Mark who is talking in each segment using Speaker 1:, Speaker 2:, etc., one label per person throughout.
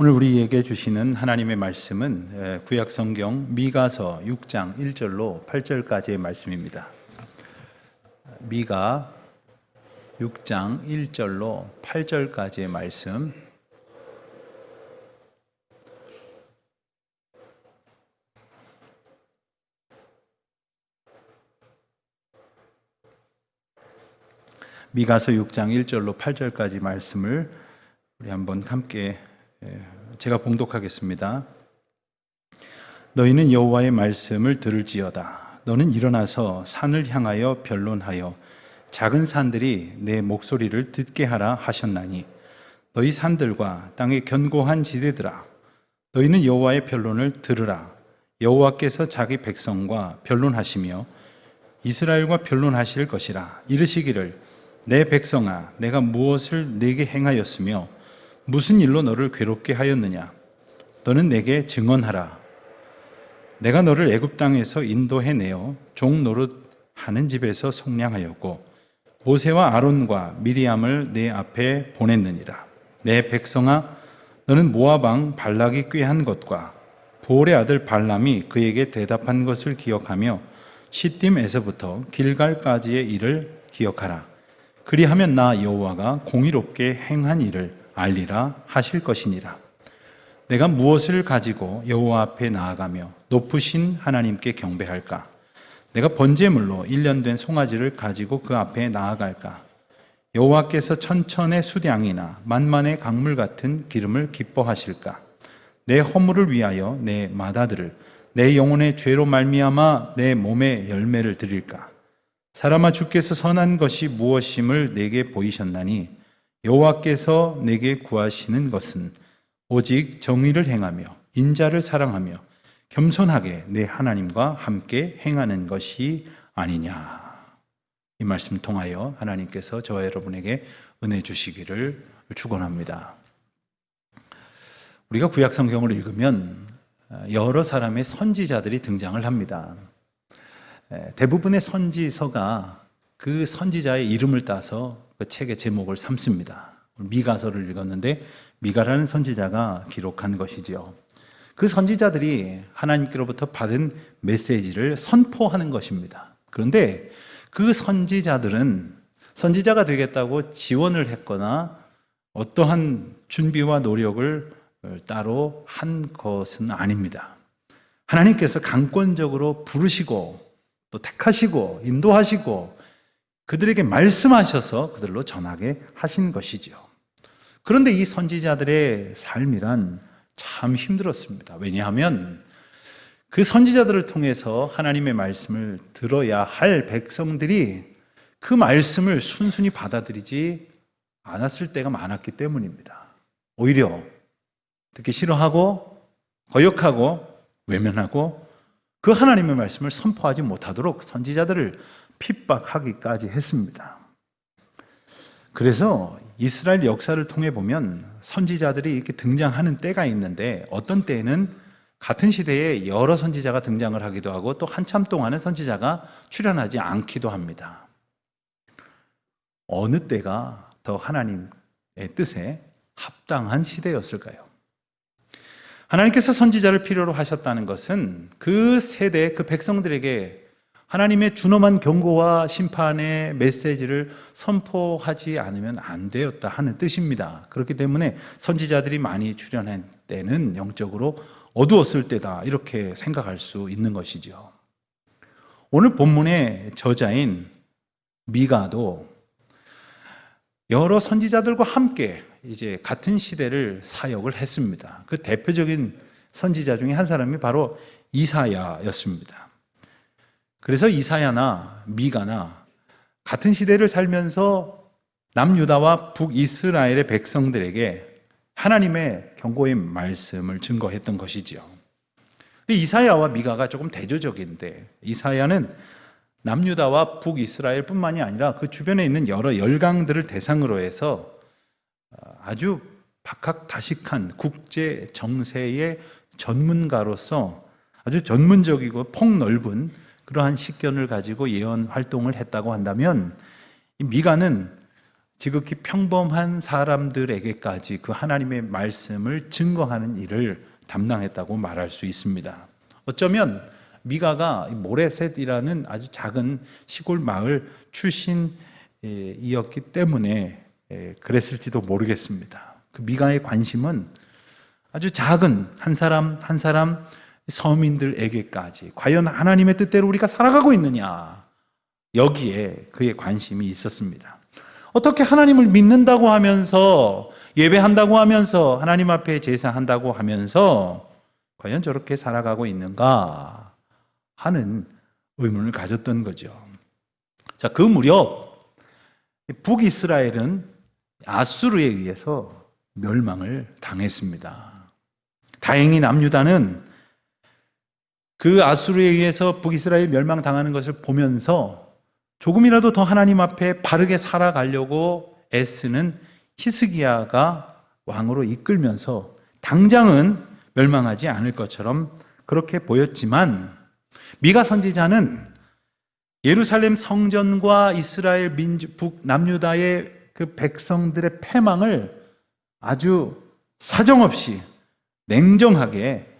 Speaker 1: 오늘 우리에게 주시는 하나님의 말씀은 구약 성경 미가서 6장 1절로 8절까지의 말씀입니다. 미가 6장 1절로 8절까지의 말씀. 미가서 6장 1절로 8절까지 말씀을 우리 한번 함께 제가 봉독하겠습니다. 너희는 여호와의 말씀을 들을지어다. 너는 일어나서 산을 향하여 변론하여 작은 산들이 내 목소리를 듣게 하라 하셨나니 너희 산들과 땅의 견고한 지대들아 너희는 여호와의 변론을 들으라. 여호와께서 자기 백성과 변론하시며 이스라엘과 변론하실 것이라. 이르시기를 내 백성아 내가 무엇을 내게 행하였으며 무슨 일로 너를 괴롭게 하였느냐? 너는 내게 증언하라. 내가 너를 애굽 땅에서 인도해내어 종 노릇하는 집에서 속량하였고 모세와 아론과 미리암을 내 앞에 보냈느니라. 내 백성아 너는 모압 왕 발락이 꾀한 것과 보올의 아들 발람이 그에게 대답한 것을 기억하며 시딤에서부터 길갈까지의 일을 기억하라. 그리하면 나 여호와가 공의롭게 행한 일을 알리라 하실 것이니라. 내가 무엇을 가지고 여호와 앞에 나아가며 높으신 하나님께 경배할까? 내가 번제물로 1년 된 송아지를 가지고 그 앞에 나아갈까? 여호와께서 천천의 수량이나 만만의 강물 같은 기름을 기뻐하실까? 내 허물을 위하여 내 마다들을 내 영혼의 죄로 말미암아 내 몸의 열매를 드릴까? 사람아 주께서 선한 것이 무엇임을 내게 보이셨나니 여호와께서 내게 구하시는 것은 오직 정의를 행하며 인자를 사랑하며 겸손하게 내 하나님과 함께 행하는 것이 아니냐. 이 말씀을 통하여 하나님께서 저와 여러분에게 은혜 주시기를 축원합니다. 우리가 구약 성경을 읽으면 여러 사람의 선지자들이 등장을 합니다. 대부분의 선지서가 그 선지자의 이름을 따서 그 책의 제목을 삼습니다. 미가서를 읽었는데 미가라는 선지자가 기록한 것이지요. 그 선지자들이 하나님께로부터 받은 메시지를 선포하는 것입니다. 그런데 그 선지자들은 선지자가 되겠다고 지원을 했거나 어떠한 준비와 노력을 따로 한 것은 아닙니다. 하나님께서 강권적으로 부르시고 또 택하시고 인도하시고 그들에게 말씀하셔서 그들로 전하게 하신 것이죠. 그런데 이 선지자들의 삶이란 참 힘들었습니다. 왜냐하면 그 선지자들을 통해서 하나님의 말씀을 들어야 할 백성들이 그 말씀을 순순히 받아들이지 않았을 때가 많았기 때문입니다. 오히려 듣기 싫어하고 거역하고 외면하고 그 하나님의 말씀을 선포하지 못하도록 선지자들을 핍박하기까지 했습니다. 그래서 이스라엘 역사를 통해 보면 선지자들이 이렇게 등장하는 때가 있는데 어떤 때에는 같은 시대에 여러 선지자가 등장을 하기도 하고 또 한참 동안은 선지자가 출연하지 않기도 합니다. 어느 때가 더 하나님의 뜻에 합당한 시대였을까요? 하나님께서 선지자를 필요로 하셨다는 것은 그 세대, 그 백성들에게 하나님의 준엄한 경고와 심판의 메시지를 선포하지 않으면 안 되었다 하는 뜻입니다. 그렇기 때문에 선지자들이 많이 출연한 때는 영적으로 어두웠을 때다 이렇게 생각할 수 있는 것이죠. 오늘 본문의 저자인 미가도 여러 선지자들과 함께 이제 같은 시대를 사역을 했습니다. 그 대표적인 선지자 중에 한 사람이 바로 이사야였습니다. 그래서 이사야나 미가나 같은 시대를 살면서 남유다와 북이스라엘의 백성들에게 하나님의 경고의 말씀을 증거했던 것이죠. 이사야와 미가가 조금 대조적인데 이사야는 남유다와 북이스라엘 뿐만이 아니라 그 주변에 있는 여러 열강들을 대상으로 해서 아주 박학다식한 국제 정세의 전문가로서 아주 전문적이고 폭넓은 그러한 식견을 가지고 예언 활동을 했다고 한다면 이 미가는 지극히 평범한 사람들에게까지 그 하나님의 말씀을 증거하는 일을 담당했다고 말할 수 있습니다. 어쩌면 미가가 모레셋이라는 아주 작은 시골 마을 출신이었기 때문에 그랬을지도 모르겠습니다. 그 미가의 관심은 아주 작은 한 사람 한 사람 서민들에게까지 과연 하나님의 뜻대로 우리가 살아가고 있느냐, 여기에 그의 관심이 있었습니다. 어떻게 하나님을 믿는다고 하면서, 예배한다고 하면서, 하나님 앞에 제사한다고 하면서 과연 저렇게 살아가고 있는가 하는 의문을 가졌던 거죠. 자, 그 무렵 북이스라엘은 아수르에 의해서 멸망을 당했습니다. 다행히 남유다는 그 아수르에 의해서 북이스라엘 멸망당하는 것을 보면서 조금이라도 더 하나님 앞에 바르게 살아가려고 애쓰는 히스기야가 왕으로 이끌면서 당장은 멸망하지 않을 것처럼 그렇게 보였지만, 미가 선지자는 예루살렘 성전과 이스라엘 북남유다의 그 백성들의 패망을 아주 사정없이 냉정하게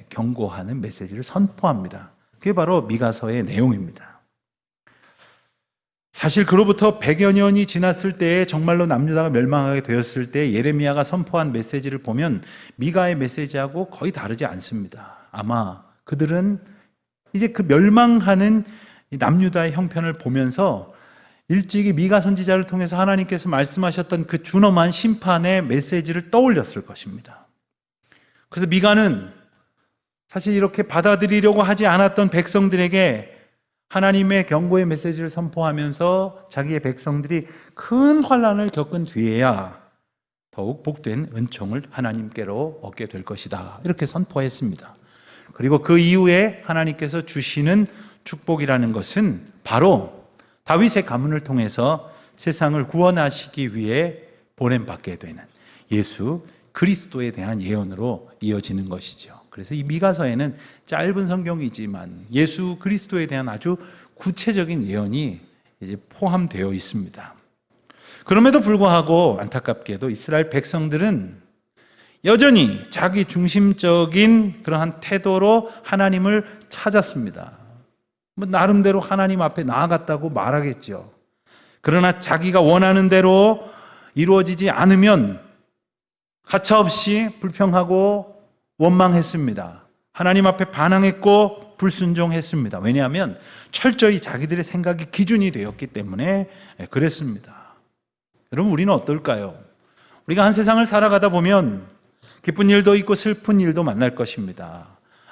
Speaker 1: 경고하는 메시지를 선포합니다. 그게 바로 미가서의 내용입니다. 사실 그로부터 100여 년이 지났을 때에 정말로 남유다가 멸망하게 되었을 때 예레미야가 선포한 메시지를 보면 미가의 메시지하고 거의 다르지 않습니다. 아마 그들은 이제 그 멸망하는 남유다의 형편을 보면서 일찍이 미가 선지자를 통해서 하나님께서 말씀하셨던 그 준엄한 심판의 메시지를 떠올렸을 것입니다. 그래서 미가는 사실 이렇게 받아들이려고 하지 않았던 백성들에게 하나님의 경고의 메시지를 선포하면서 자기의 백성들이 큰 환난을 겪은 뒤에야 더욱 복된 은총을 하나님께로 얻게 될 것이다, 이렇게 선포했습니다. 그리고 그 이후에 하나님께서 주시는 축복이라는 것은 바로 다윗의 가문을 통해서 세상을 구원하시기 위해 보냄받게 되는 예수 그리스도에 대한 예언으로 이어지는 것이죠. 그래서 이 미가서에는 짧은 성경이지만 예수 그리스도에 대한 아주 구체적인 예언이 이제 포함되어 있습니다. 그럼에도 불구하고 안타깝게도 이스라엘 백성들은 여전히 자기 중심적인 그러한 태도로 하나님을 찾았습니다. 나름대로 하나님 앞에 나아갔다고 말하겠죠. 그러나 자기가 원하는 대로 이루어지지 않으면 가차없이 불평하고 원망했습니다. 하나님 앞에 반항했고 불순종했습니다. 왜냐하면 철저히 자기들의 생각이 기준이 되었기 때문에 그랬습니다. 여러분, 우리는 어떨까요? 우리가 한 세상을 살아가다 보면 기쁜 일도 있고 슬픈 일도 만날 것입니다.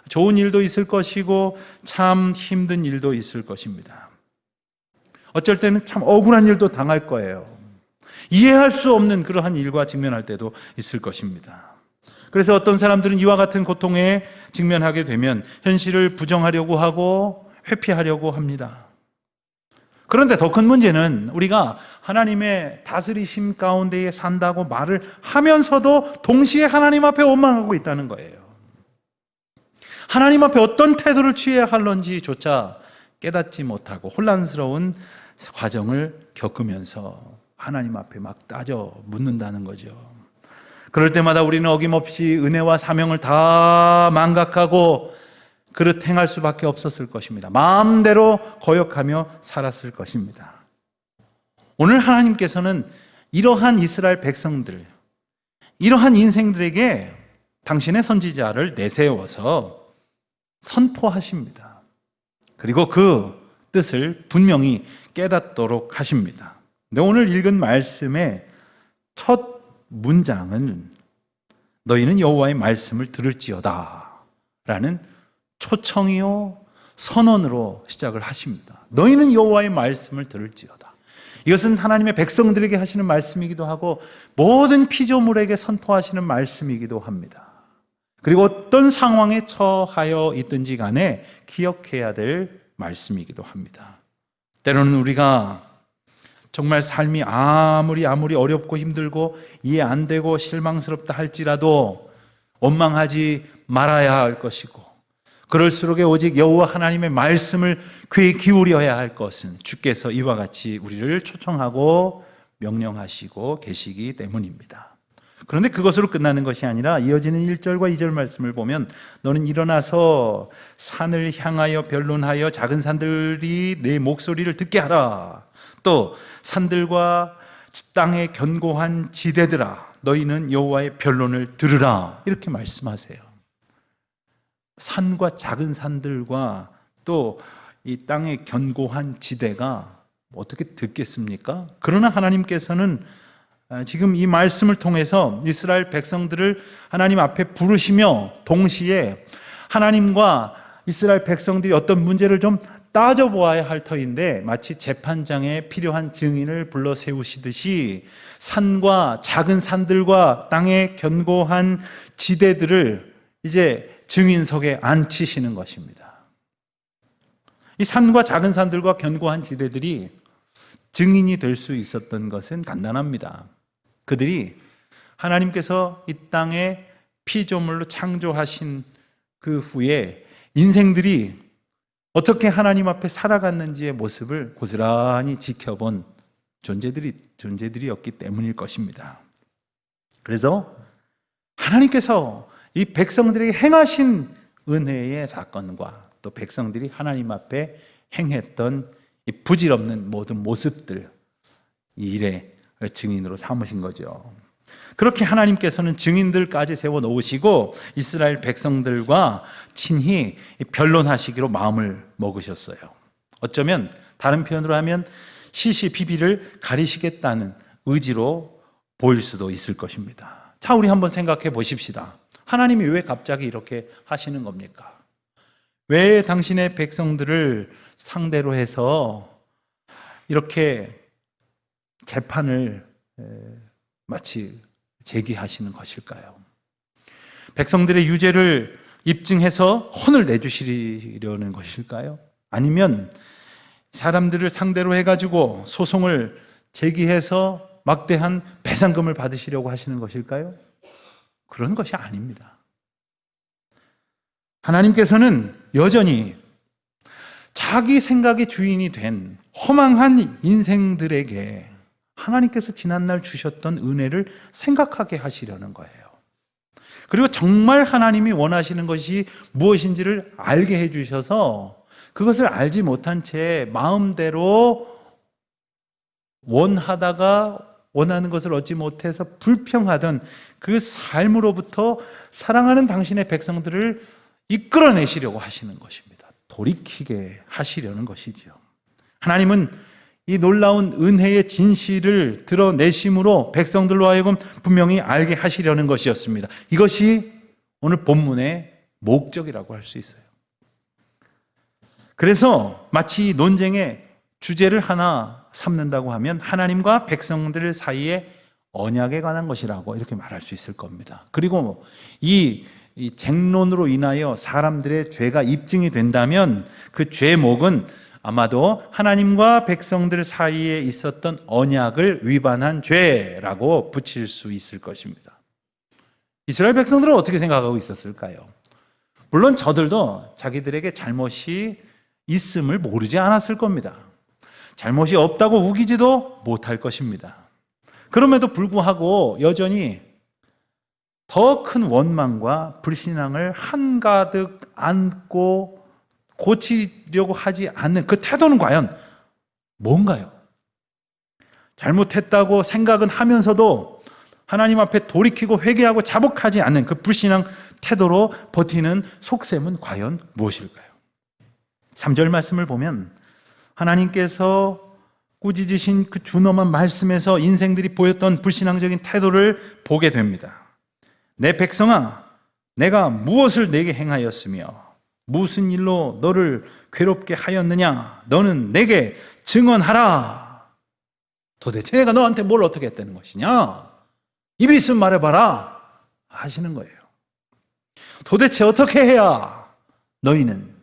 Speaker 1: 좋은 일도 있을 것이고 참 힘든 일도 있을 것입니다. 어쩔 때는 참 억울한 일도 당할 거예요. 이해할 수 없는 그러한 일과 직면할 때도 있을 것입니다. 그래서 어떤 사람들은 이와 같은 고통에 직면하게 되면 현실을 부정하려고 하고 회피하려고 합니다. 그런데 더 큰 문제는 우리가 하나님의 다스리심 가운데에 산다고 말을 하면서도 동시에 하나님 앞에 원망하고 있다는 거예요. 하나님 앞에 어떤 태도를 취해야 할런지조차 깨닫지 못하고 혼란스러운 과정을 겪으면서 하나님 앞에 막 따져 묻는다는 거죠. 그럴 때마다 우리는 어김없이 은혜와 사명을 다 망각하고 그릇 행할 수밖에 없었을 것입니다. 마음대로 거역하며 살았을 것입니다. 오늘 하나님께서는 이러한 이스라엘 백성들, 이러한 인생들에게 당신의 선지자를 내세워서 선포하십니다. 그리고 그 뜻을 분명히 깨닫도록 하십니다. 근데 오늘 읽은 말씀의 첫 문장은 너희는 여호와의 말씀을 들을지어다 라는 초청이요 선언으로 시작을 하십니다. 너희는 여호와의 말씀을 들을지어다. 이것은 하나님의 백성들에게 하시는 말씀이기도 하고 모든 피조물에게 선포하시는 말씀이기도 합니다. 그리고 어떤 상황에 처하여 있든지 간에 기억해야 될 말씀이기도 합니다. 때로는 우리가 정말 삶이 아무리 어렵고 힘들고 이해 안 되고 실망스럽다 할지라도 원망하지 말아야 할 것이고, 그럴수록 오직 여호와 하나님의 말씀을 귀에 기울여야 할 것은 주께서 이와 같이 우리를 초청하고 명령하시고 계시기 때문입니다. 그런데 그것으로 끝나는 것이 아니라 이어지는 1절과 2절 말씀을 보면 너는 일어나서 산을 향하여 변론하여 작은 산들이 내 목소리를 듣게 하라. 또 산들과 땅의 견고한 지대들아 너희는 여호와의 변론을 들으라. 이렇게 말씀하세요. 산과 작은 산들과 또 이 땅의 견고한 지대가 어떻게 듣겠습니까? 그러나 하나님께서는 지금 이 말씀을 통해서 이스라엘 백성들을 하나님 앞에 부르시며 동시에 하나님과 이스라엘 백성들이 어떤 문제를 좀 따져보아야 할 터인데 마치 재판장에 필요한 증인을 불러 세우시듯이 산과 작은 산들과 땅의 견고한 지대들을 이제 증인석에 앉히시는 것입니다. 이 산과 작은 산들과 견고한 지대들이 증인이 될 수 있었던 것은 간단합니다. 그들이 하나님께서 이 땅에 피조물로 창조하신 그 후에 인생들이 어떻게 하나님 앞에 살아갔는지의 모습을 고스란히 지켜본 존재들이었기 때문일 것입니다. 그래서 하나님께서 이 백성들에게 행하신 은혜의 사건과 또 백성들이 하나님 앞에 행했던 이 부질없는 모든 모습들, 이 일의 증인으로 삼으신 거죠. 그렇게 하나님께서는 증인들까지 세워놓으시고 이스라엘 백성들과 친히 변론하시기로 마음을 먹으셨어요. 어쩌면 다른 표현으로 하면 시시비비를 가리시겠다는 의지로 보일 수도 있을 것입니다. 자, 우리 한번 생각해 보십시다. 하나님이 왜 갑자기 이렇게 하시는 겁니까? 왜 당신의 백성들을 상대로 해서 이렇게 재판을 마치 제기하시는 것일까요? 백성들의 유죄를 입증해서 혼을 내주시려는 것일까요? 아니면 사람들을 상대로 해가지고 소송을 제기해서 막대한 배상금을 받으시려고 하시는 것일까요? 그런 것이 아닙니다. 하나님께서는 여전히 자기 생각의 주인이 된 허망한 인생들에게 하나님께서 지난날 주셨던 은혜를 생각하게 하시려는 거예요. 그리고 정말 하나님이 원하시는 것이 무엇인지를 알게 해주셔서 그것을 알지 못한 채 마음대로 원하는 것을 얻지 못해서 불평하던 그 삶으로부터 사랑하는 당신의 백성들을 이끌어내시려고 하시는 것입니다. 돌이키게 하시려는 것이죠. 하나님은 이 놀라운 은혜의 진실을 드러내심으로 백성들로 하여금 분명히 알게 하시려는 것이었습니다. 이것이 오늘 본문의 목적이라고 할 수 있어요. 그래서 마치 논쟁의 주제를 하나 삼는다고 하면 하나님과 백성들 사이의 언약에 관한 것이라고 이렇게 말할 수 있을 겁니다. 그리고 이 쟁론으로 인하여 사람들의 죄가 입증이 된다면 그 죄목은 아마도 하나님과 백성들 사이에 있었던 언약을 위반한 죄라고 붙일 수 있을 것입니다. 이스라엘 백성들은 어떻게 생각하고 있었을까요? 물론 저들도 자기들에게 잘못이 있음을 모르지 않았을 겁니다. 잘못이 없다고 우기지도 못할 것입니다. 그럼에도 불구하고 여전히 더 큰 원망과 불신앙을 한가득 안고 고치려고 하지 않는 그 태도는 과연 뭔가요? 잘못했다고 생각은 하면서도 하나님 앞에 돌이키고 회개하고 자복하지 않는 그 불신앙 태도로 버티는 속셈은 과연 무엇일까요? 3절 말씀을 보면 하나님께서 꾸짖으신 그 준엄한 말씀에서 인생들이 보였던 불신앙적인 태도를 보게 됩니다. 내 백성아, 내가 무엇을 내게 행하였으며 무슨 일로 너를 괴롭게 하였느냐? 너는 내게 증언하라. 도대체 내가 너한테 뭘 어떻게 했다는 것이냐? 입이 있으면 말해봐라 하시는 거예요. 도대체 어떻게 해야 너희는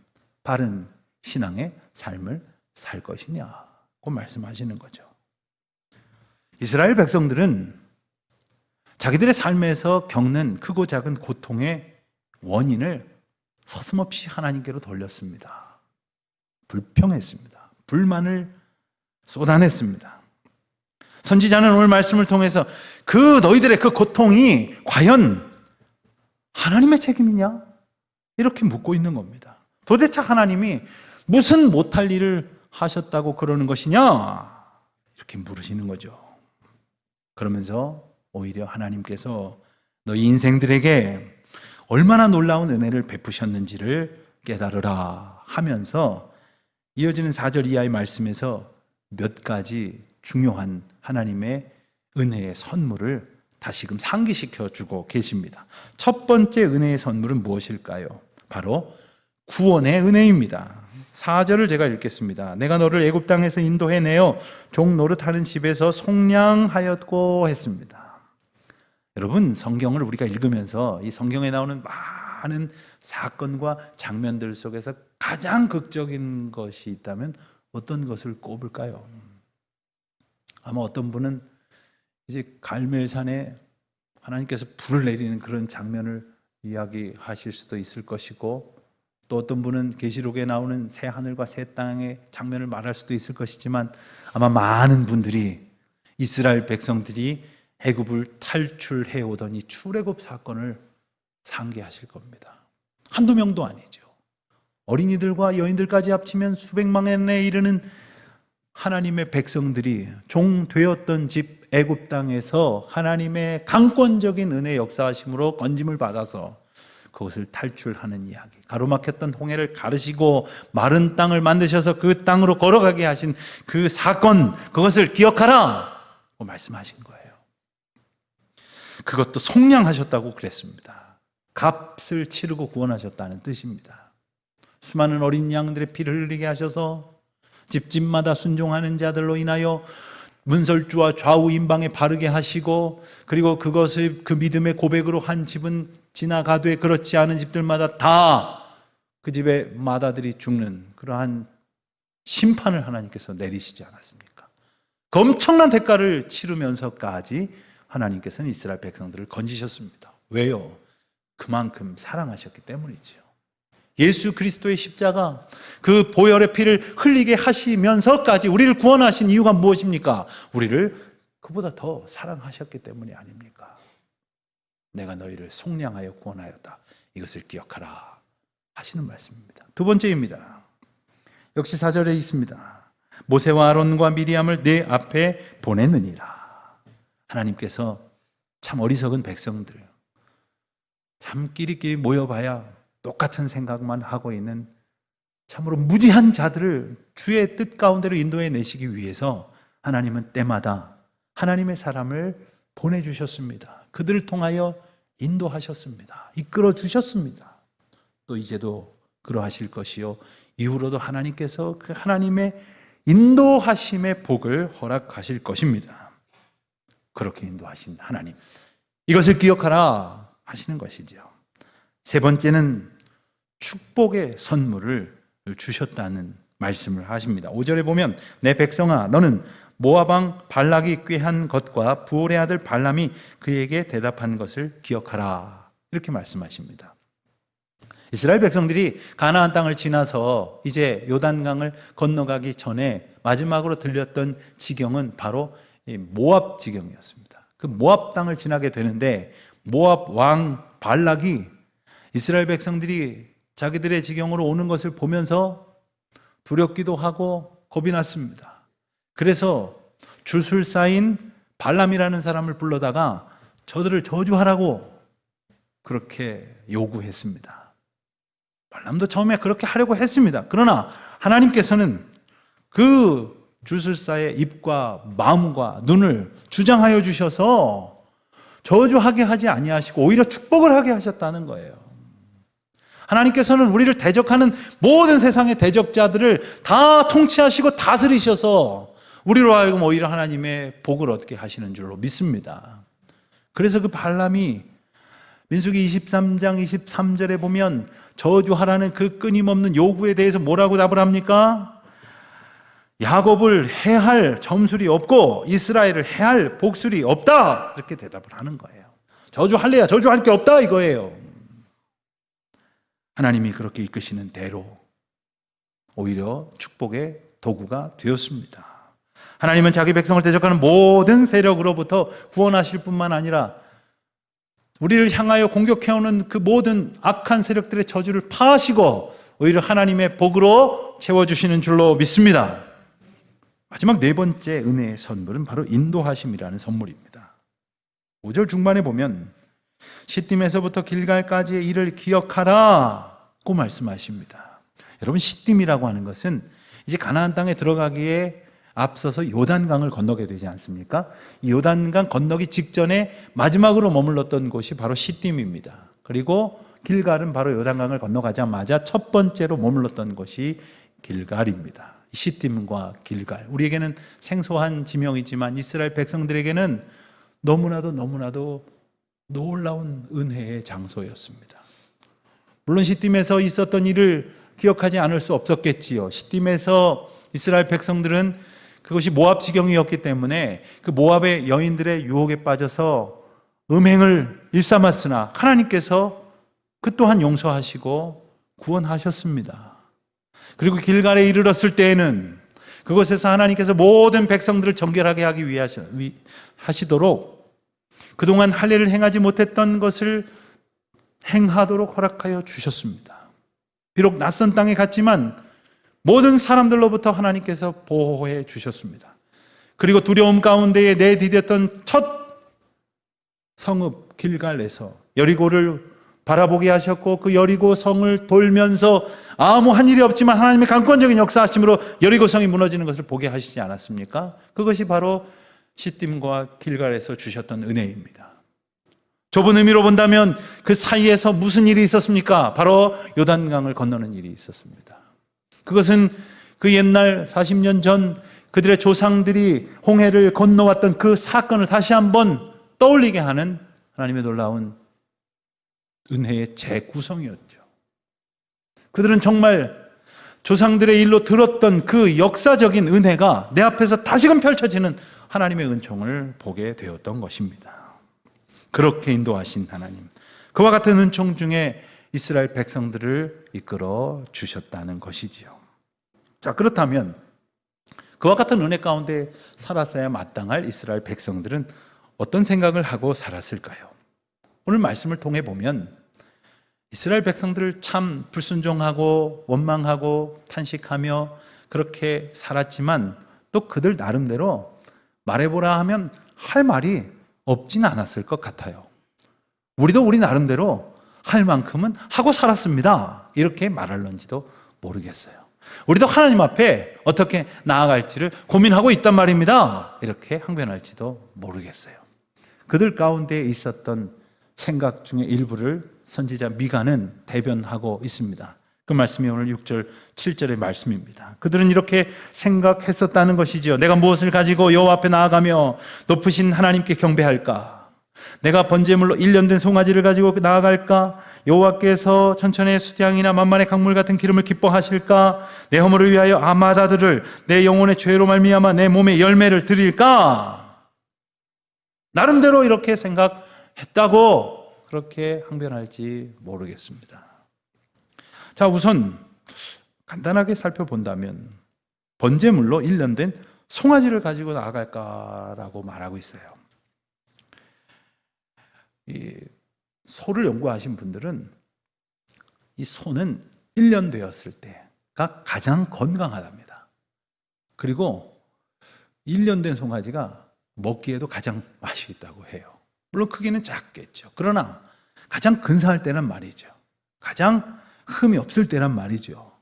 Speaker 1: 바른 신앙의 삶을 살 것이냐고 말씀하시는 거죠. 이스라엘 백성들은 자기들의 삶에서 겪는 크고 작은 고통의 원인을 서슴없이 하나님께로 돌렸습니다. 불평했습니다. 불만을 쏟아냈습니다. 선지자는 오늘 말씀을 통해서 그 너희들의 그 고통이 과연 하나님의 책임이냐? 이렇게 묻고 있는 겁니다. 도대체 하나님이 무슨 못할 일을 하셨다고 그러는 것이냐? 이렇게 물으시는 거죠. 그러면서 오히려 하나님께서 너희 인생들에게 얼마나 놀라운 은혜를 베푸셨는지를 깨달으라 하면서 이어지는 4절 이하의 말씀에서 몇 가지 중요한 하나님의 은혜의 선물을 다시금 상기시켜 주고 계십니다. 첫 번째 은혜의 선물은 무엇일까요? 바로 구원의 은혜입니다. 4절을 제가 읽겠습니다. 내가 너를 애굽 땅에서 인도해내어 종 노릇하는 집에서 속량하였고 했습니다. 여러분, 성경을 우리가 읽으면서 이 성경에 나오는 많은 사건과 장면들 속에서 가장 극적인 것이 있다면 어떤 것을 꼽을까요? 아마 어떤 분은 이제 갈멜산에 하나님께서 불을 내리는 그런 장면을 이야기하실 수도 있을 것이고, 또 어떤 분은 계시록에 나오는 새 하늘과 새 땅의 장면을 말할 수도 있을 것이지만, 아마 많은 분들이 이스라엘 백성들이 애굽을 탈출해 오던 이 출애굽 사건을 상기하실 겁니다. 한두 명도 아니죠. 어린이들과 여인들까지 합치면 수백만에 이르는 하나님의 백성들이 종되었던 집 애굽 땅에서 하나님의 강권적인 은혜 역사하심으로 건짐을 받아서 그것을 탈출하는 이야기, 가로막혔던 홍해를 가르시고 마른 땅을 만드셔서 그 땅으로 걸어가게 하신 그 사건, 그것을 기억하라 말씀하신 거예요. 그것도 속량하셨다고 그랬습니다. 값을 치르고 구원하셨다는 뜻입니다. 수많은 어린 양들의 피를 흘리게 하셔서 집집마다 순종하는 자들로 인하여 문설주와 좌우 임방에 바르게 하시고, 그리고 그것을 그 믿음의 고백으로 한 집은 지나가되 그렇지 않은 집들마다 다 그 집의 마다들이 죽는 그러한 심판을 하나님께서 내리시지 않았습니까? 그 엄청난 대가를 치르면서까지 하나님께서는 이스라엘 백성들을 건지셨습니다. 왜요? 그만큼 사랑하셨기 때문이죠. 예수 그리스도의 십자가, 그 보혈의 피를 흘리게 하시면서까지 우리를 구원하신 이유가 무엇입니까? 우리를 그보다 더 사랑하셨기 때문이 아닙니까? 내가 너희를 속량하여 구원하였다, 이것을 기억하라 하시는 말씀입니다. 두 번째입니다. 역시 4절에 있습니다. 모세와 아론과 미리암을 내 앞에 보내느니라. 하나님께서 참 어리석은 백성들, 참 끼리끼리 모여봐야 똑같은 생각만 하고 있는 참으로 무지한 자들을 주의 뜻 가운데로 인도해 내시기 위해서 하나님은 때마다 하나님의 사람을 보내주셨습니다. 그들을 통하여 인도하셨습니다. 이끌어 주셨습니다. 또 이제도 그러하실 것이요, 이후로도 하나님께서 그 하나님의 인도하심의 복을 허락하실 것입니다. 그렇게 인도하신 하나님, 이것을 기억하라 하시는 것이죠. 세 번째는 축복의 선물을 주셨다는 말씀을 하십니다. 5절에 보면 내 백성아, 너는 모압 왕 발락이 꾀한 것과 부올의 아들 발람이 그에게 대답한 것을 기억하라, 이렇게 말씀하십니다. 이스라엘 백성들이 가나안 땅을 지나서 이제 요단강을 건너가기 전에 마지막으로 들렸던 지경은 바로 모압 지경이었습니다. 그 모압 땅을 지나게 되는데, 모압 왕 발락이 이스라엘 백성들이 자기들의 지경으로 오는 것을 보면서 두렵기도 하고 겁이 났습니다. 그래서 주술사인 발람이라는 사람을 불러다가 저들을 저주하라고 그렇게 요구했습니다. 발람도 처음에 그렇게 하려고 했습니다. 그러나 하나님께서는 그 주술사의 입과 마음과 눈을 주장하여 주셔서 저주하게 하지 아니하시고 오히려 축복을 하게 하셨다는 거예요. 하나님께서는 우리를 대적하는 모든 세상의 대적자들을 다 통치하시고 다스리셔서 우리로 하여금 오히려 하나님의 복을 얻게 하시는 줄로 믿습니다. 그래서 그 발람이 민수기 23장 23절에 보면 저주하라는 그 끊임없는 요구에 대해서 뭐라고 답을 합니까? 야곱을 해할 점술이 없고 이스라엘을 해할 복술이 없다, 이렇게 대답을 하는 거예요. 저주할래야 저주할 게 없다 이거예요. 하나님이 그렇게 이끄시는 대로 오히려 축복의 도구가 되었습니다. 하나님은 자기 백성을 대적하는 모든 세력으로부터 구원하실 뿐만 아니라 우리를 향하여 공격해오는 그 모든 악한 세력들의 저주를 파하시고 오히려 하나님의 복으로 채워주시는 줄로 믿습니다. 마지막 네 번째 은혜의 선물은 바로 인도하심이라는 선물입니다. 5절 중반에 보면 시딤에서부터 길갈까지의 일을 기억하라고 말씀하십니다. 여러분, 시딤이라고 하는 것은 이제 가나안 땅에 들어가기에 앞서서 요단강을 건너게 되지 않습니까? 이 요단강 건너기 직전에 마지막으로 머물렀던 곳이 바로 시딤입니다. 그리고 길갈은 바로 요단강을 건너가자마자 첫 번째로 머물렀던 곳이 길갈입니다. 시딤과 길갈, 우리에게는 생소한 지명이지만 이스라엘 백성들에게는 너무나도 놀라운 은혜의 장소였습니다. 물론 시딤에서 있었던 일을 기억하지 않을 수 없었겠지요. 시딤에서 이스라엘 백성들은 그것이 모압 지경이었기 때문에 그 모압의 여인들의 유혹에 빠져서 음행을 일삼았으나 하나님께서 그 또한 용서하시고 구원하셨습니다. 그리고 길갈에 이르렀을 때에는 그곳에서 하나님께서 모든 백성들을 정결하게 하기 하시도록 그동안 할례를 행하지 못했던 것을 행하도록 허락하여 주셨습니다. 비록 낯선 땅에 갔지만 모든 사람들로부터 하나님께서 보호해 주셨습니다. 그리고 두려움 가운데에 내디뎠던 첫 성읍 길갈에서 여리고를 바라보게 하셨고 그 여리고 성을 돌면서 아무 한 일이 없지만 하나님의 강권적인 역사하심으로 여리고 성이 무너지는 것을 보게 하시지 않았습니까? 그것이 바로 시딤과 길갈에서 주셨던 은혜입니다. 좁은 의미로 본다면 그 사이에서 무슨 일이 있었습니까? 바로 요단강을 건너는 일이 있었습니다. 그것은 그 옛날 40년 전 그들의 조상들이 홍해를 건너왔던 그 사건을 다시 한번 떠올리게 하는 하나님의 놀라운 은혜의 재구성이었죠. 그들은 정말 조상들의 일로 들었던 그 역사적인 은혜가 내 앞에서 다시금 펼쳐지는 하나님의 은총을 보게 되었던 것입니다. 그렇게 인도하신 하나님, 그와 같은 은총 중에 이스라엘 백성들을 이끌어 주셨다는 것이지요. 자, 그렇다면 그와 같은 은혜 가운데 살았어야 마땅할 이스라엘 백성들은 어떤 생각을 하고 살았을까요? 오늘 말씀을 통해 보면 이스라엘 백성들을 참 불순종하고 원망하고 탄식하며 그렇게 살았지만 또 그들 나름대로 말해보라 하면 할 말이 없진 않았을 것 같아요. 우리도 우리 나름대로 할 만큼은 하고 살았습니다. 이렇게 말할런지도 모르겠어요. 우리도 하나님 앞에 어떻게 나아갈지를 고민하고 있단 말입니다. 이렇게 항변할지도 모르겠어요. 그들 가운데 있었던 생각 중에 일부를 선지자 미가는 대변하고 있습니다. 그 말씀이 오늘 6절, 7절의 말씀입니다. 그들은 이렇게 생각했었다는 것이죠. 내가 무엇을 가지고 여호와 앞에 나아가며 높으신 하나님께 경배할까? 내가 번제물로 1년 된 송아지를 가지고 나아갈까? 여호와께서 천천의 수양이나 만만의 강물 같은 기름을 기뻐하실까? 내 허물을 위하여 아마다들을 내 영혼의 죄로 말미암아 내 몸에 열매를 드릴까? 나름대로 이렇게 생각했다고 그렇게 항변할지 모르겠습니다. 자, 우선 간단하게 살펴본다면 번제물로 1년 된 송아지를 가지고 나아갈까라고 말하고 있어요. 이 소를 연구하신 분들은 이 소는 1년 되었을 때가 가장 건강하답니다. 그리고 1년 된 송아지가 먹기에도 가장 맛이 있다고 해요. 물론 크기는 작겠죠. 그러나 가장 근사할 때란 말이죠. 가장 흠이 없을 때란 말이죠.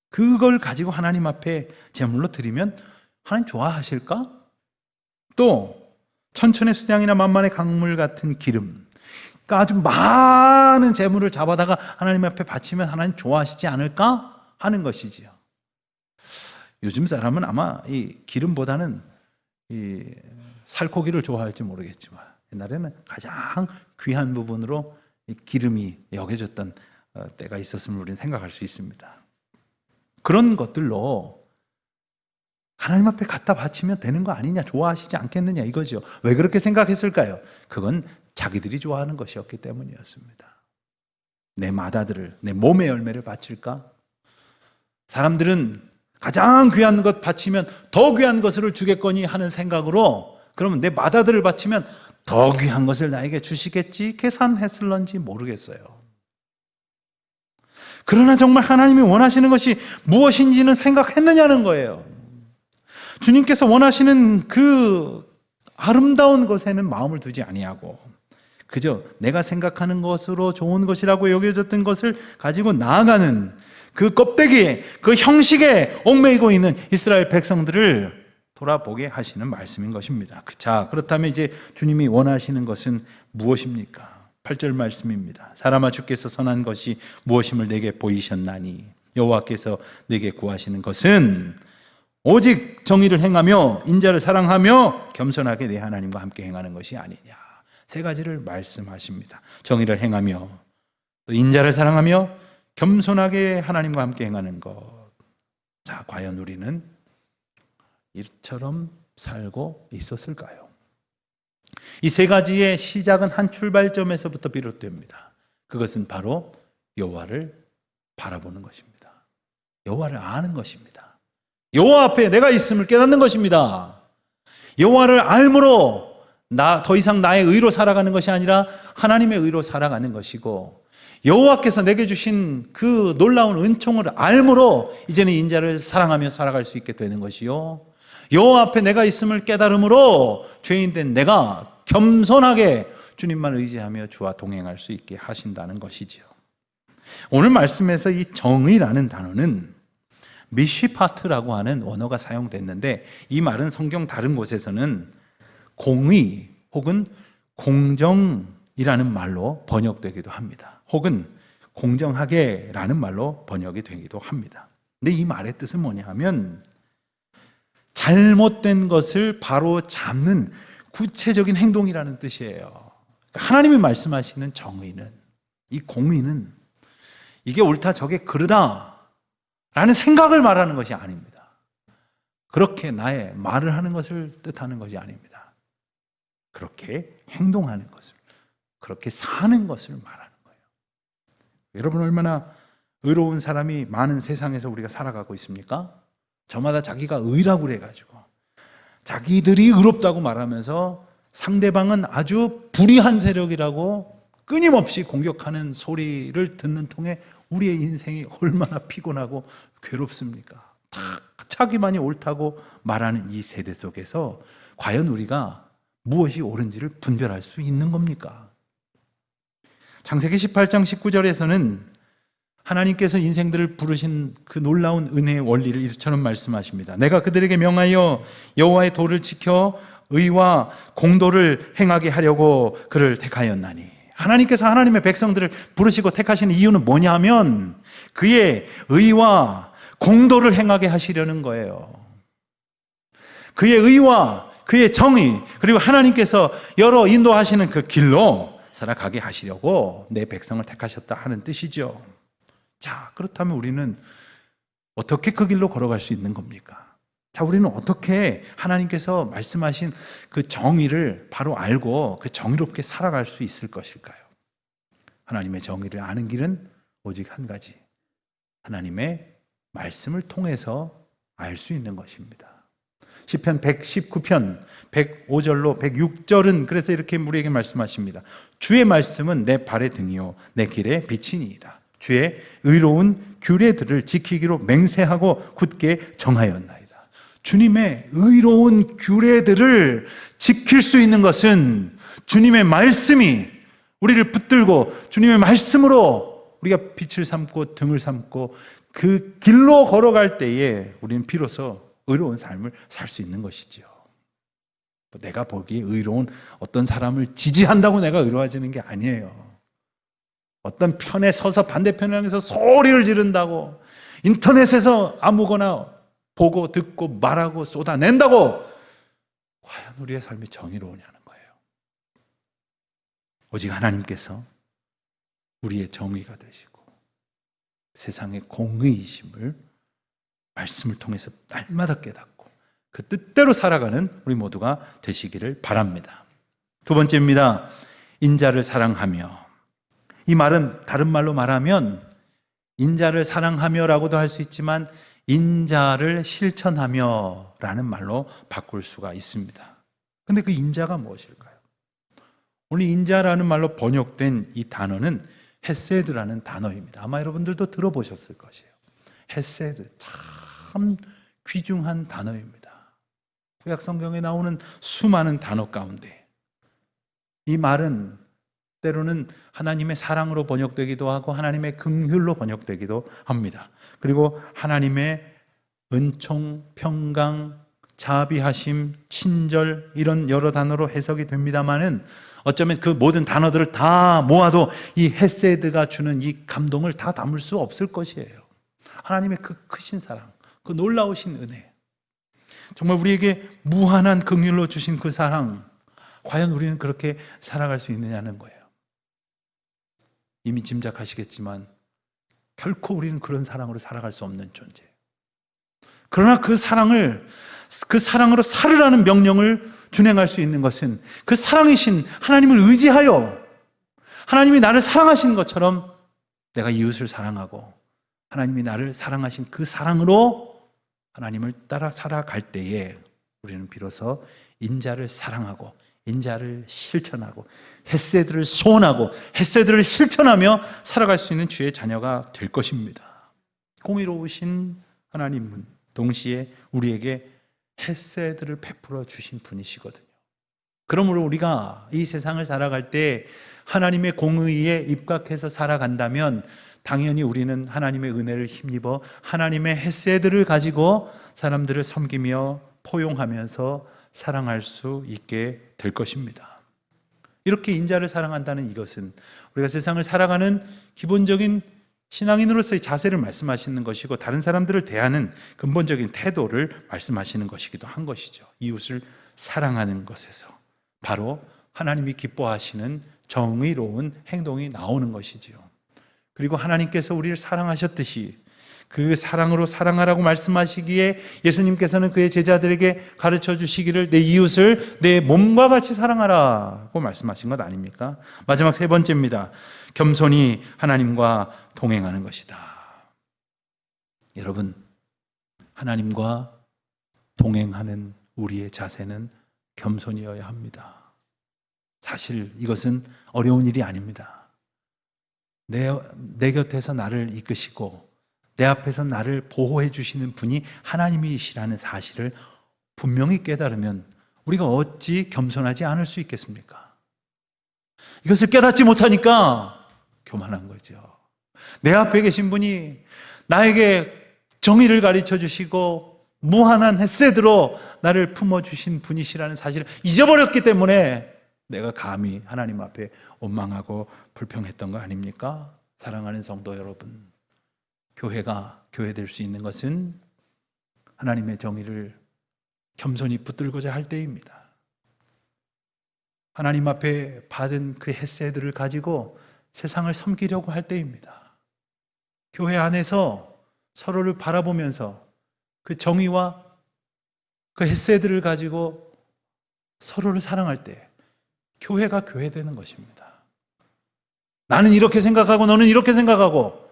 Speaker 1: 그걸 가지고 하나님 앞에 제물로 드리면 하나님 좋아하실까? 또 천천의 수양이나 만만의 강물 같은 기름, 그러니까 아주 많은 제물을 잡아다가 하나님 앞에 바치면 하나님 좋아하시지 않을까 하는 것이지요. 요즘 사람은 아마 이 기름보다는 이 살코기를 좋아할지 모르겠지만 옛날에는 가장 귀한 부분으로 이 기름이 여겨졌던 때가 있었음을 우리는 생각할 수 있습니다. 그런 것들로 하나님 앞에 갖다 바치면 되는 거 아니냐, 좋아하시지 않겠느냐 이거죠. 왜 그렇게 생각했을까요? 그건 자기들이 좋아하는 것이었기 때문이었습니다. 내 마다들을, 내 몸의 열매를 바칠까? 사람들은 가장 귀한 것 바치면 더 귀한 것을 주겠거니 하는 생각으로, 그러면 내 맏아들을 바치면 더 귀한 것을 나에게 주시겠지 계산했을런지 모르겠어요. 그러나 정말 하나님이 원하시는 것이 무엇인지는 생각했느냐는 거예요. 주님께서 원하시는 그 아름다운 것에는 마음을 두지 아니하고 그저 내가 생각하는 것으로 좋은 것이라고 여겨졌던 것을 가지고 나아가는 그 껍데기에, 그 형식에 얽매이고 있는 이스라엘 백성들을 돌아보게 하시는 말씀인 것입니다. 자, 그렇다면 이제 주님이 원하시는 것은 무엇입니까? 8절 말씀입니다. 사람아, 주께서 선한 것이 무엇임을 내게 보이셨나니 여호와께서 내게 구하시는 것은 오직 정의를 행하며 인자를 사랑하며 겸손하게 내 하나님과 함께 행하는 것이 아니냐. 세 가지를 말씀하십니다. 정의를 행하며, 또 인자를 사랑하며, 겸손하게 하나님과 함께 행하는 것. 자, 과연 우리는 이처럼 살고 있었을까요? 이 세 가지의 시작은 한 출발점에서부터 비롯됩니다. 그것은 바로 여호와를 바라보는 것입니다. 여호와를 아는 것입니다. 여호와 앞에 내가 있음을 깨닫는 것입니다. 여호와를 알므로 더 이상 나의 의로 살아가는 것이 아니라 하나님의 의로 살아가는 것이고, 여호와께서 내게 주신 그 놀라운 은총을 알므로 이제는 인자를 사랑하며 살아갈 수 있게 되는 것이요, 여호와 앞에 내가 있음을 깨달음으로 죄인된 내가 겸손하게 주님만 의지하며 주와 동행할 수 있게 하신다는 것이지요. 오늘 말씀에서 이 정의라는 단어는 미시파트라고 하는 원어가 사용됐는데, 이 말은 성경 다른 곳에서는 공의 혹은 공정이라는 말로 번역되기도 합니다. 혹은 공정하게라는 말로 번역이 되기도 합니다. 근데 이 말의 뜻은 뭐냐 하면 잘못된 것을 바로 잡는 구체적인 행동이라는 뜻이에요. 하나님이 말씀하시는 정의는, 이 공의는 이게 옳다 저게 그르다 라는 생각을 말하는 것이 아닙니다. 그렇게 나의 말을 하는 것을 뜻하는 것이 아닙니다. 그렇게 행동하는 것을, 그렇게 사는 것을 말하는 거예요. 여러분, 얼마나 의로운 사람이 많은 세상에서 우리가 살아가고 있습니까? 저마다 자기가 의라고 그래가지고 자기들이 의롭다고 말하면서 상대방은 아주 불의한 세력이라고 끊임없이 공격하는 소리를 듣는 통에 우리의 인생이 얼마나 피곤하고 괴롭습니까? 다 자기만이 옳다고 말하는 이 세대 속에서 과연 우리가 무엇이 옳은지를 분별할 수 있는 겁니까? 창세기 18장 19절에서는 하나님께서 인생들을 부르신 그 놀라운 은혜의 원리를 이처럼 말씀하십니다. 내가 그들에게 명하여 여호와의 도를 지켜 의와 공도를 행하게 하려고 그를 택하였나니. 하나님께서 하나님의 백성들을 부르시고 택하시는 이유는 뭐냐면 그의 의와 공도를 행하게 하시려는 거예요. 그의 의와 그의 정의, 그리고 하나님께서 여러 인도하시는 그 길로 살아가게 하시려고 내 백성을 택하셨다 하는 뜻이죠. 자, 그렇다면 우리는 어떻게 그 길로 걸어갈 수 있는 겁니까? 자, 우리는 어떻게 하나님께서 말씀하신 그 정의를 바로 알고 그 정의롭게 살아갈 수 있을 것일까요? 하나님의 정의를 아는 길은 오직 한 가지, 하나님의 말씀을 통해서 알 수 있는 것입니다. 시편 119편 105절로 106절은 그래서 이렇게 우리에게 말씀하십니다. 주의 말씀은 내 발의 등이요 내 길의 빛이니이다. 주의 의로운 규례들을 지키기로 맹세하고 굳게 정하였나이다. 주님의 의로운 규례들을 지킬 수 있는 것은 주님의 말씀이 우리를 붙들고 주님의 말씀으로 우리가 빛을 삼고 등을 삼고 그 길로 걸어갈 때에 우리는 비로소 의로운 삶을 살 수 있는 것이죠. 내가 보기에 의로운 어떤 사람을 지지한다고 내가 의로워지는 게 아니에요. 어떤 편에 서서 반대편에 향해서 소리를 지른다고, 인터넷에서 아무거나 보고 듣고 말하고 쏟아낸다고 과연 우리의 삶이 정의로우냐는 거예요. 오직 하나님께서 우리의 정의가 되시고 세상의 공의이심을 말씀을 통해서 날마다 깨닫고 그 뜻대로 살아가는 우리 모두가 되시기를 바랍니다. 두 번째입니다. 인자를 사랑하며. 이 말은 다른 말로 말하면 인자를 사랑하며라고도 할 수 있지만 인자를 실천하며 라는 말로 바꿀 수가 있습니다. 근데 그 인자가 무엇일까요? 오늘 인자라는 말로 번역된 이 단어는 헤세드라는 단어입니다. 아마 여러분들도 들어보셨을 것이에요. 헤세드, 참 귀중한 단어입니다. 구약 성경에 나오는 수많은 단어 가운데 이 말은 때로는 하나님의 사랑으로 번역되기도 하고 하나님의 긍휼로 번역되기도 합니다. 그리고 하나님의 은총, 평강, 자비하심, 친절 이런 여러 단어로 해석이 됩니다만은 어쩌면 그 모든 단어들을 다 모아도 이 헤세드가 주는 이 감동을 다 담을 수 없을 것이에요. 하나님의 그 크신 사랑, 그 놀라우신 은혜, 정말 우리에게 무한한 긍휼로 주신 그 사랑, 과연 우리는 그렇게 살아갈 수 있느냐는 거예요. 이미 짐작하시겠지만 결코 우리는 그런 사랑으로 살아갈 수 없는 존재예요. 그러나 그 사랑으로 살으라는 명령을 준행할 수 있는 것은 그 사랑이신 하나님을 의지하여 하나님이 나를 사랑하신 것처럼 내가 이웃을 사랑하고 하나님이 나를 사랑하신 그 사랑으로 하나님을 따라 살아갈 때에 우리는 비로소 인자를 사랑하고 인자를 실천하고 헤세드를 소원하고 헤세드를 실천하며 살아갈 수 있는 주의 자녀가 될 것입니다. 공의로우신 하나님은 동시에 우리에게 헤세드를 베풀어 주신 분이시거든요. 그러므로 우리가 이 세상을 살아갈 때 하나님의 공의에 입각해서 살아간다면 당연히 우리는 하나님의 은혜를 힘입어 하나님의 헤세드를 가지고 사람들을 섬기며 포용하면서 사랑할 수 있게 될 것입니다. 이렇게 인자를 사랑한다는 이것은 우리가 세상을 살아가는 기본적인 신앙인으로서의 자세를 말씀하시는 것이고 다른 사람들을 대하는 근본적인 태도를 말씀하시는 것이기도 한 것이죠. 이웃을 사랑하는 것에서 바로 하나님이 기뻐하시는 정의로운 행동이 나오는 것이지요. 그리고 하나님께서 우리를 사랑하셨듯이 그 사랑으로 사랑하라고 말씀하시기에 예수님께서는 그의 제자들에게 가르쳐 주시기를 내 이웃을 내 몸과 같이 사랑하라고 말씀하신 것 아닙니까? 마지막 세 번째입니다. 겸손히 하나님과 동행하는 것이다. 여러분, 하나님과 동행하는 우리의 자세는 겸손이어야 합니다. 사실 이것은 어려운 일이 아닙니다. 내 곁에서 나를 이끄시고 내 앞에서 나를 보호해 주시는 분이 하나님이시라는 사실을 분명히 깨달으면 우리가 어찌 겸손하지 않을 수 있겠습니까? 이것을 깨닫지 못하니까 교만한 거죠. 내 앞에 계신 분이 나에게 정의를 가르쳐 주시고 무한한 헤세드로 나를 품어주신 분이시라는 사실을 잊어버렸기 때문에 내가 감히 하나님 앞에 원망하고 불평했던 거 아닙니까? 사랑하는 성도 여러분, 교회가 교회될 수 있는 것은 하나님의 정의를 겸손히 붙들고자 할 때입니다. 하나님 앞에 받은 그 헤세드를 가지고 세상을 섬기려고 할 때입니다. 교회 안에서 서로를 바라보면서 그 정의와 그 헤세드를 가지고 서로를 사랑할 때 교회가 교회되는 것입니다. 나는 이렇게 생각하고 너는 이렇게 생각하고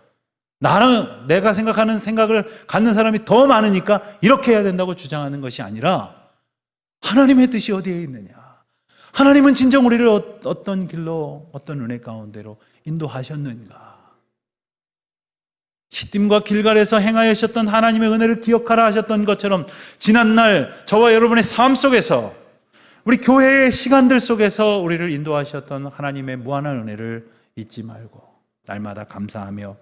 Speaker 1: 내가 생각하는 생각을 갖는 사람이 더 많으니까 이렇게 해야 된다고 주장하는 것이 아니라 하나님의 뜻이 어디에 있느냐, 하나님은 진정 우리를 어떤 길로 어떤 은혜 가운데로 인도하셨는가, 시딤과 길갈에서 행하셨던 하나님의 은혜를 기억하라 하셨던 것처럼 지난날 저와 여러분의 삶 속에서 우리 교회의 시간들 속에서 우리를 인도하셨던 하나님의 무한한 은혜를 잊지 말고 날마다 감사하며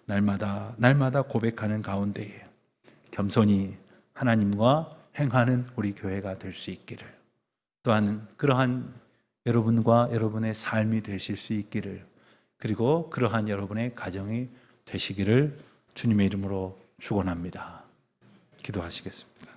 Speaker 1: 날마다 고백하는 가운데에 겸손히 하나님과 행하는 우리 교회가 될 수 있기를, 또한 그러한 여러분과 여러분의 삶이 되실 수 있기를, 그리고 그러한 여러분의 가정이 되시기를 주님의 이름으로 축원합니다. 기도하시겠습니다.